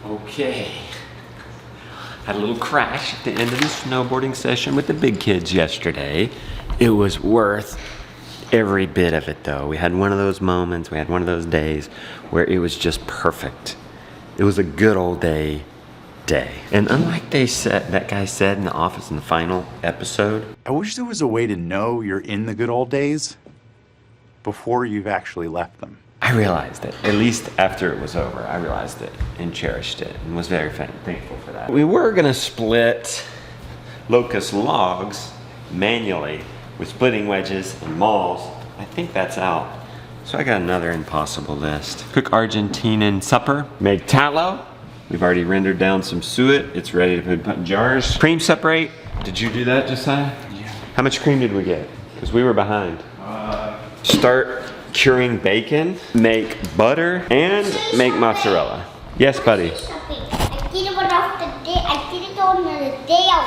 Okay. Had a little crash at the end of the snowboarding session with the big kids yesterday. It was worth every bit of it though. We had one of those moments, we had one of those days where it was just perfect. It was a good old day. And unlike that guy said in the office in the final episode, I wish there was a way to know you're in the good old days before you've actually left them. I realized it, at least after it was over. I realized it and cherished it and was very thankful for that. We were gonna split locust logs manually with splitting wedges and mauls. I think that's out. So I got another impossible list. Cook Argentine supper, made tallow. We've already rendered down some suet. It's ready to put in jars. Cream separate. Did you do that, Josiah? Yeah. How much cream did we get? Because we were behind. Start curing bacon, make butter, and make mozzarella. Yes, buddy. I did it off the day. I did it on the Dale.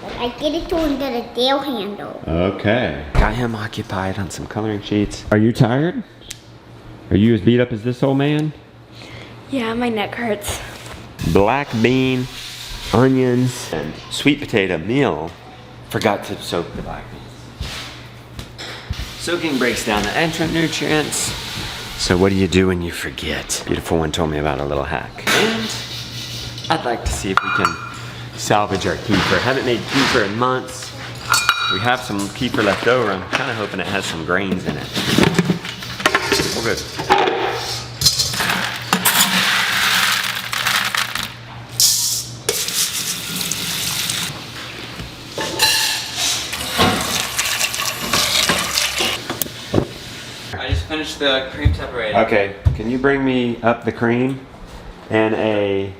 But I did it on the Dale handle. Okay. Got him occupied on some coloring sheets. Are you tired? Are you as beat up as this old man? Yeah, my neck hurts. Black bean, onions, and sweet potato meal. Forgot to soak the black beans. Soaking breaks down the entrant nutrients. So what do you do when you forget? Beautiful one told me about a little hack. And I'd like to see if we can salvage our kefir. Haven't made kefir in months. We have some kefir left over. I'm kind of hoping it has some grains in it. We're good. Finish the cream separator. Okay, can you bring me up the cream and a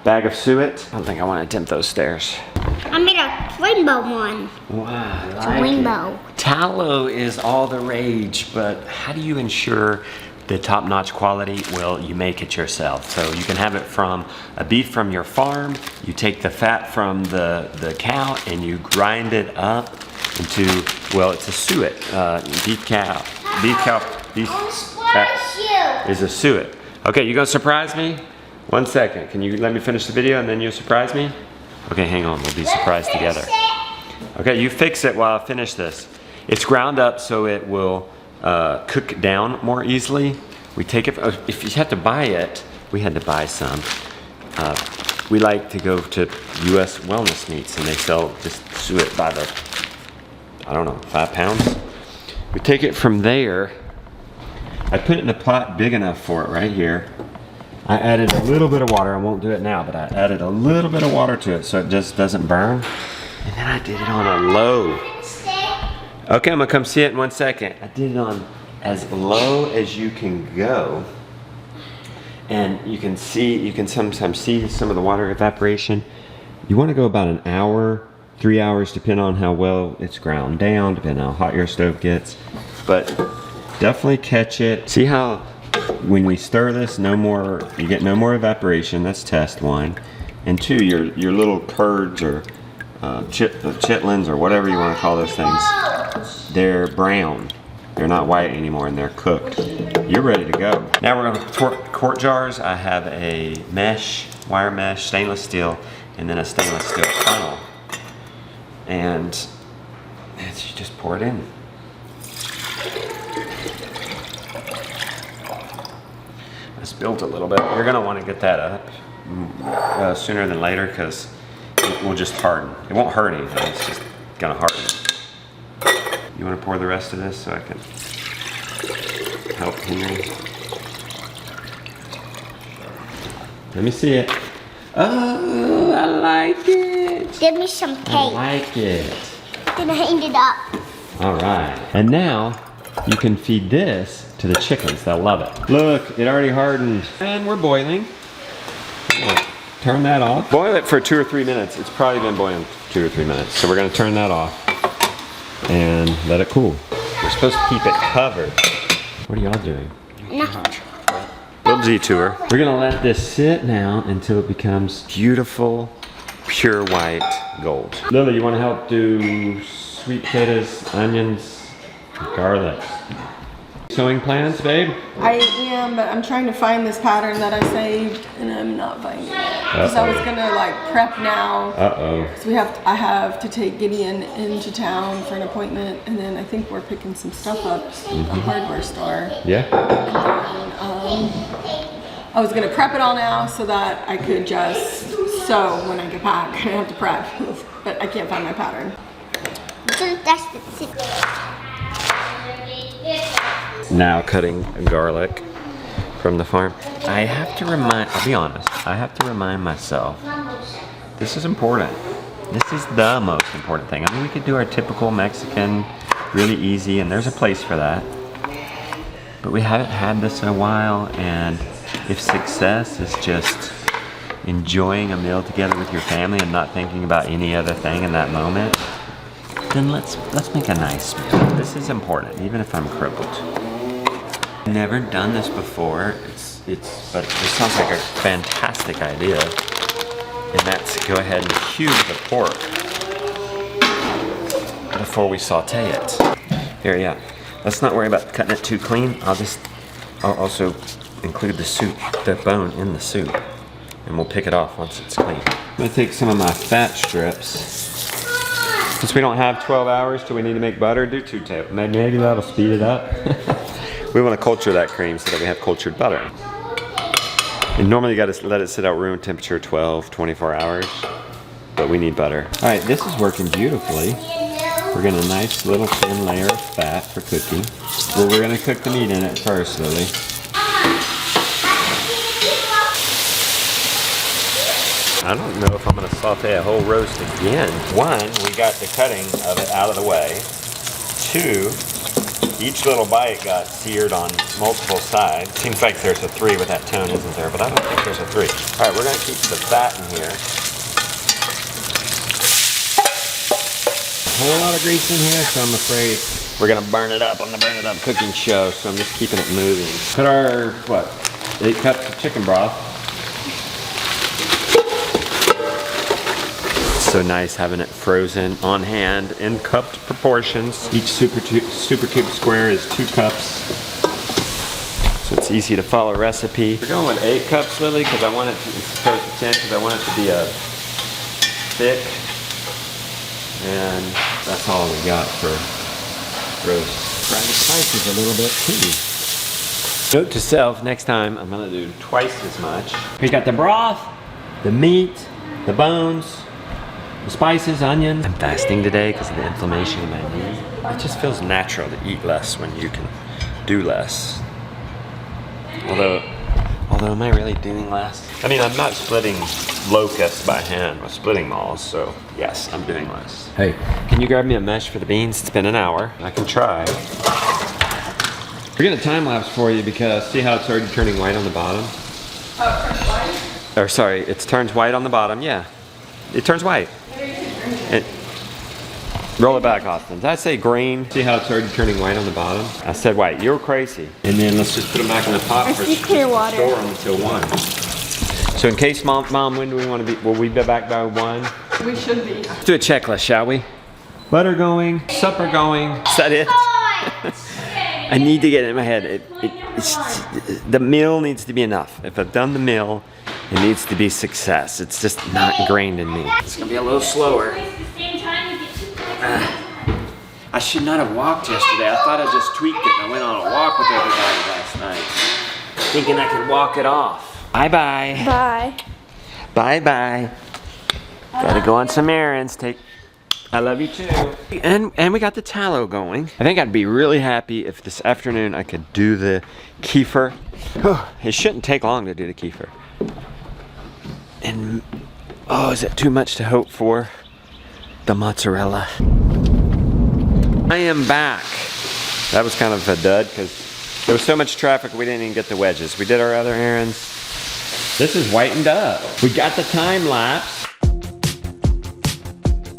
bag of suet? I don't think I want to attempt those stairs. I made a rainbow one. Wow, It's a rainbow. Tallow is all the rage, but how do you ensure the top-notch quality? Well, you make it yourself. So you can have it from a beef from your farm. You take the fat from the cow and you grind it up into, well, it's a suet. Beef fat is a suet. Okay, you gonna surprise me? 1 second. Can you let me finish the video and then you'll surprise me? Okay, hang on. We'll be surprised together. Okay, you fix it while I finish this. It's ground up so it will cook down more easily. We take it, if you have to buy it, we had to buy some. We like to go to US Wellness Meats and they sell this suet by the, I don't know, 5 pounds. We take it from there. I put it in a pot big enough for it right here. I added a little bit of water. I won't do it now, but I added a little bit of water to it so it just doesn't burn. And then I did it on a low. Okay, I'm gonna come see it in 1 second. I did it on as low as you can go. And you can sometimes see some of the water evaporation. You wanna go about an hour, 3 hours, depending on how well it's ground down, depending on how hot your stove gets. But definitely catch it. See how when we stir this, you get no more evaporation. That's test 1. And 2, your little curds or chitlins or whatever you want to call those things, they're brown. They're not white anymore and they're cooked. You're ready to go. Now we're going to quart jars. I have a wire mesh, stainless steel, and then a stainless steel funnel. And you just pour it in. I spilled a little bit. You're gonna want to get that up sooner than later because it will just harden. It won't hurt anything, it's just gonna harden. You wanna pour the rest of this so I can help Henry? Let me see it. Oh, I like it. Give me some cake. I like it. Then hang it up. All right. And now you can feed this to the chickens. They'll love it. Look, it already hardened. And we're boiling. Turn that off. Boil it for 2 or 3 minutes. It's probably been boiling 2 or 3 minutes. So we're gonna turn that off and let it cool. We're supposed to keep it covered. What are y'all doing? Nothing. Little detour. We're gonna let this sit now until it becomes beautiful, pure white gold. Lily, you wanna help do sweet potatoes, onions, garlic? Sewing plans, babe? I but I'm trying to find this pattern that I saved, and I'm not finding it. Because I was gonna like prep now. So I have to take Gideon into town for an appointment, and then I think we're picking some stuff up at the hardware store. Yeah. And I was gonna prep it all now so that I could just sew when I get back. I don't have to prep, but I can't find my pattern. That's the secret. Now cutting garlic from the farm. I have to I'll be honest, I have to remind myself, this is important. This is the most important thing. I mean, we could do our typical Mexican, really easy, and there's a place for that. But we haven't had this in a while, and if success is just enjoying a meal together with your family and not thinking about any other thing in that moment, then let's make a nice meal. This is important, even if I'm crippled. Never done this before. But it sounds like a fantastic idea. And that's go ahead and cube the pork before we saute it. Here, yeah. Let's not worry about cutting it too clean. I'll also include the soup, the bone in the soup, and we'll pick it off once it's clean. I'm gonna take some of my fat strips. Since we don't have 12 hours till we need to make butter, do 2 tablespoons. Maybe that'll speed it up. We want to culture that cream so that we have cultured butter. And normally you got to let it sit out room temperature 12, 24 hours, but we need butter. All right, this is working beautifully. We're getting a nice little thin layer of fat for cooking. Well, we're gonna cook the meat in it first, Lily. I don't know if I'm gonna saute a whole roast again. 1, we got the cutting of it out of the way. 2, each little bite got seared on multiple sides. Seems like there's a 3 with that tone, isn't there? But I don't think there's a 3. All right, we're gonna keep the fat in here. A whole lot of grease in here, so I'm afraid we're gonna burn it up on the Burn It Up cooking show, so I'm just keeping it moving. Put our, 8 cups of chicken broth. So nice having it frozen on hand in cupped proportions. Each super cube square is 2 cups. So it's easy to follow recipe. We're going with 8 cups, Lily, because I want it to, as opposed to 10, because I want it to be a thick. And that's all we got for roast. Fry the spices a little bit too. Note to self, next time I'm gonna do twice as much. We got the broth, the meat, the bones, the spices, onions. I'm fasting today because of the inflammation in my knee. It just feels natural to eat less when you can do less. Although am I really doing less? I mean, I'm not splitting locusts by hand. I'm splitting malls, so yes, I'm doing less. Hey, can you grab me a mesh for the beans? It's been an hour. I can try. We're getting a time lapse for you because see how it's already turning white on the bottom? Oh, it turns white? Or sorry, it turns white on the bottom, yeah. It turns white. Roll it back, Austin. Did I say green? See how it's already turning white on the bottom? I said white. You're crazy. And then let's just put them back in the pot for clear water. Store them until 1. So in case Mom, when do we want to be? Will we be back by 1? We should be. Let's do a checklist, shall we? Butter going, supper going. Is that it? I need to get it in my head. The meal needs to be enough. If I've done the meal, it needs to be success. It's just not ingrained in me. It's gonna be a little slower. I should not have walked yesterday. I thought I just tweaked it and I went on a walk with everybody last night, thinking I could walk it off. Bye-bye. Bye. Bye-bye. Gotta go on some errands. I love you too. And we got the tallow going. I think I'd be really happy if this afternoon I could do the kefir. It shouldn't take long to do the kefir. And, oh, is it too much to hope for? The mozzarella. I am back. That was kind of a dud because there was so much traffic we didn't even get the wedges. We did our other errands. This is whitened up. We got the time lapse.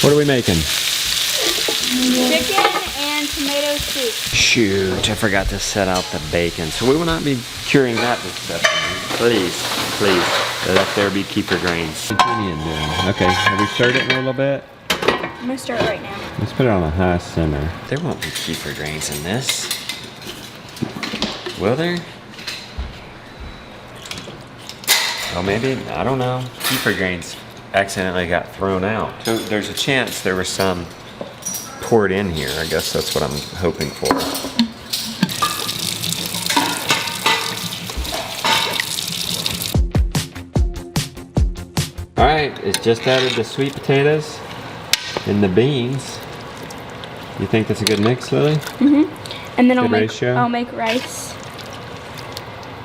What are we making? Chicken and tomato soup. Shoot, I forgot to set out the bacon. So we will not be curing that this afternoon. Please, please, let there be kefir grains. Okay, have we stirred it in a little bit? I'm gonna start right now. Let's put it on a high simmer. There won't be kefir grains in this. Will there? Oh, maybe, I don't know. Kefir grains accidentally got thrown out. So there's a chance there was some poured in here. I guess that's what I'm hoping for. All right, it's just added the sweet potatoes and the beans. You think that's a good mix, Lily? Mm-hmm. And then Good I'll make rice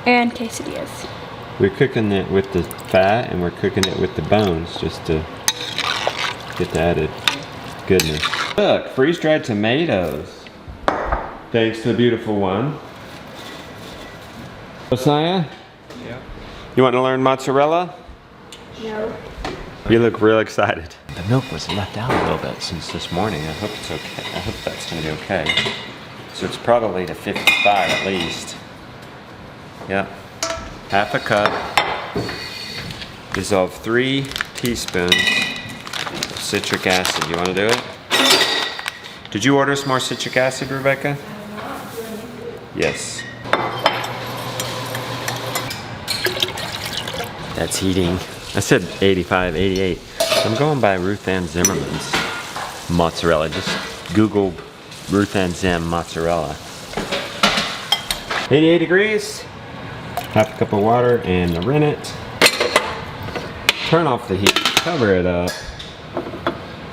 and quesadillas. We're cooking it with the fat and we're cooking it with the bones just to get the added goodness. Look, freeze-dried tomatoes. Thanks to the beautiful one. Josiah? Yeah. You want to learn mozzarella? No. You look real excited. The milk was left out a little bit since this morning. I hope it's okay. I hope that's gonna be okay. So it's probably to 55 at least. Yep. Half a cup. Dissolve 3 teaspoons of citric acid. You wanna do it? Did you order some more citric acid, Rebecca? Yes. That's heating. I said 85, 88. I'm going by Ruth Ann Zimmerman's mozzarella. Just Google Ruth Ann Zim mozzarella. 88 degrees. Half a cup of water and a rennet. Turn off the heat. Cover it up.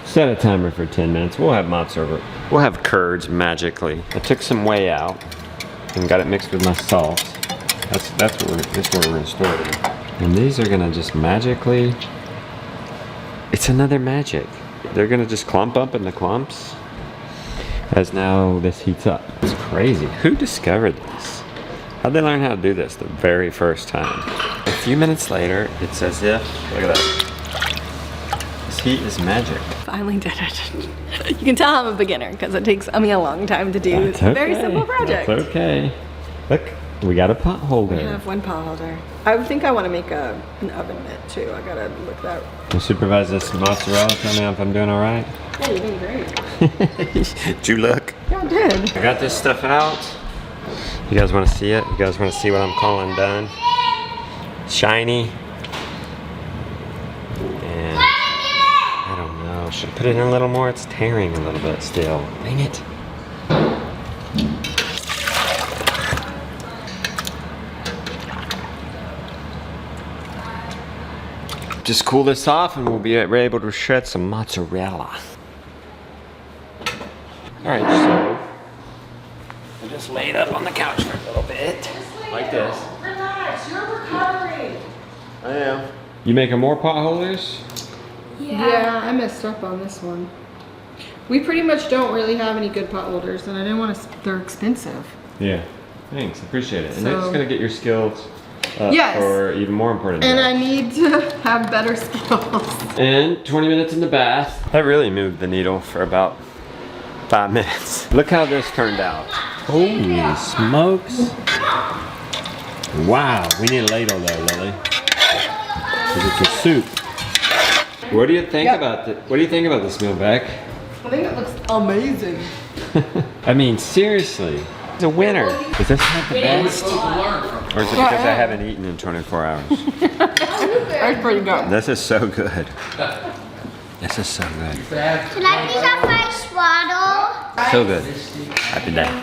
Set a timer for 10 minutes. We'll have mozzarella. We'll have curds magically. I took some whey out and got it mixed with my salt. That's where we're gonna store it. And these are gonna just magically, it's another magic. They're gonna just clump up in the clumps as now this heats up. It's crazy. Who discovered this? How'd they learn how to do this the very first time? A few minutes later, it's as if, look at that. This heat is magic. Finally did it. You can tell I'm a beginner because it takes me a long time to do That's okay. very simple project. That's okay. Look, we got a pot holder. I have one pot holder. I think I want to make an oven mitt too. I gotta look that. You supervise this mozzarella. Tell me if I'm doing all right. Yeah, you're doing great. Did you look? Yeah, I did. I got this stuff out. You guys want to see it? You guys want to see what I'm calling done? Shiny. And I don't know. Should I put it in a little more? It's tearing a little bit still. Dang it. Just cool this off and we'll be able to shred some mozzarella. Alright, so I just laid up on the couch for a little bit. Like this. Relax, you're recovering. I am. You making more pot holders? Yeah, I messed up on this one. We pretty much don't really have any good pot holders, and I didn't want to. They're expensive. Yeah. Thanks, appreciate it. And So- that's gonna get your skills up Yes. for even more important And jobs. I need to have better skills. And 20 minutes in the bath. That really moved the needle for about 5 minutes. Look how this turned out. Holy smokes. Wow, we need a ladle though, Lily. Because it's a soup. What do you think about what do you think about this meal, Beck? I think it looks amazing. I mean, seriously. It's a winner. Is this not the best? Or is it because I haven't eaten in 24 hours? That's pretty good. This is so good. This is so good. Can I please have my swaddle? So good. Happy day.